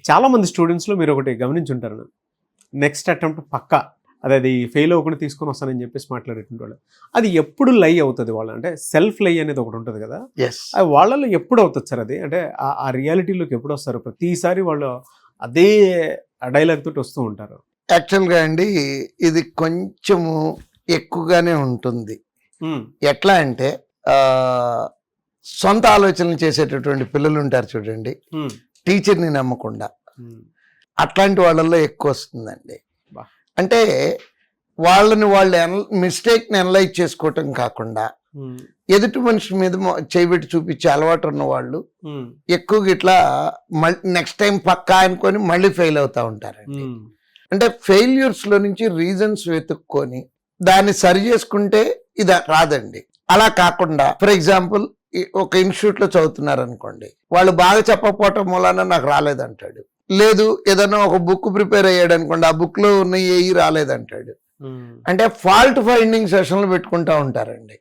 చాలా మంది స్టూడెంట్స్లో మీరు ఒకటి గమనించుంటారు. నెక్స్ట్ అటెంప్ట్ పక్కా అది ఫెయిల్ అవ్వకుండా తీసుకొని వస్తానని చెప్పేసి మాట్లాడేటువంటి వాళ్ళు. అది ఎప్పుడు లై అవుతుంది వాళ్ళు, అంటే సెల్ఫ్ లై అనేది ఒకటి ఉంటుంది కదా, అది వాళ్ళలో ఎప్పుడు అవుతుంది సార్? అది అంటే ఆ రియాలిటీలోకి ఎప్పుడు వస్తారు? ప్రతిసారి వాళ్ళు అదే డైలాగ్ తోటి వస్తూ ఉంటారు. యాక్చువల్గా అండి ఇది కొంచెము ఎక్కువగానే ఉంటుంది. ఎట్లా అంటే సొంత ఆలోచనలు చేసేటటువంటి పిల్లలు ఉంటారు చూడండి, టీచర్ని నమ్మకుండా, అట్లాంటి వాళ్ళల్లో ఎక్కువ వస్తుందండి. అంటే వాళ్ళని వాళ్ళు మిస్టేక్ని అనలైజ్ చేసుకోవటం కాకుండా ఎదుటి మనిషి మీద చేయబెట్టి చూపించే అలవాటు ఉన్న వాళ్ళు ఎక్కువగా ఇట్లా నెక్స్ట్ టైం పక్కా అనుకొని మళ్ళీ ఫెయిల్ అవుతూ ఉంటారండి. అంటే ఫెయిల్యూర్స్లో నుంచి రీజన్స్ వెతుక్కొని దాన్ని సరి చేసుకుంటే ఇది రాదండి. అలా కాకుండా ఫర్ ఎగ్జాంపుల్ ఒక ఇన్స్టిట్యూట్లో చదువుతున్నారు అనుకోండి, వాళ్ళు బాగా చెప్పకపోవటం మూలాన నాకు రాలేదంటాడు. లేదు ఏదైనా ఒక బుక్ ప్రిపేర్ అయ్యాడు అనుకోండి, ఆ బుక్లో ఉన్న ఏఈ రాలేదంటాడు. అంటే ఫాల్ట్ ఫైండింగ్ సెషన్లు పెట్టుకుంటూ ఉంటారండి.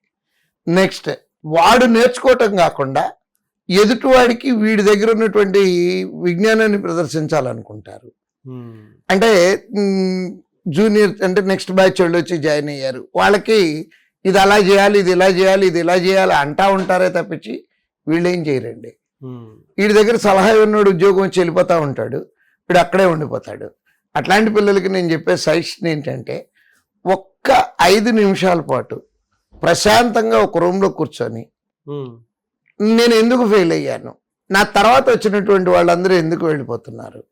నెక్స్ట్ వాడు నేర్చుకోవటం కాకుండా ఎదుటివాడికి వీడి దగ్గర ఉన్నటువంటి విజ్ఞానాన్ని ప్రదర్శించాలనుకుంటారు. అంటే జూనియర్ అంటే నెక్స్ట్ బ్యాచ్ వాళ్ళు వచ్చి జాయిన్ అయ్యారు, వాళ్ళకి ఇది అలా చేయాలి, ఇది ఇలా చేయాలి, ఇది ఇలా చేయాలి అంటా ఉంటారే తప్పించి వీళ్ళు ఏం చేయరండి. వీడి దగ్గర సలహా ఉన్నోడు ఉద్యోగం వచ్చి వెళ్ళిపోతూ ఉంటాడు, వీడు అక్కడే ఉండిపోతాడు. అట్లాంటి పిల్లలకి నేను చెప్పే సజెషన్ ఏంటంటే, ఒక్క 5 నిమిషాల పాటు ప్రశాంతంగా ఒక రూమ్లో కూర్చొని నేను ఎందుకు ఫెయిల్ అయ్యాను, నా తర్వాత వచ్చినటువంటి వాళ్ళందరూ ఎందుకు వెళ్ళిపోతున్నారు,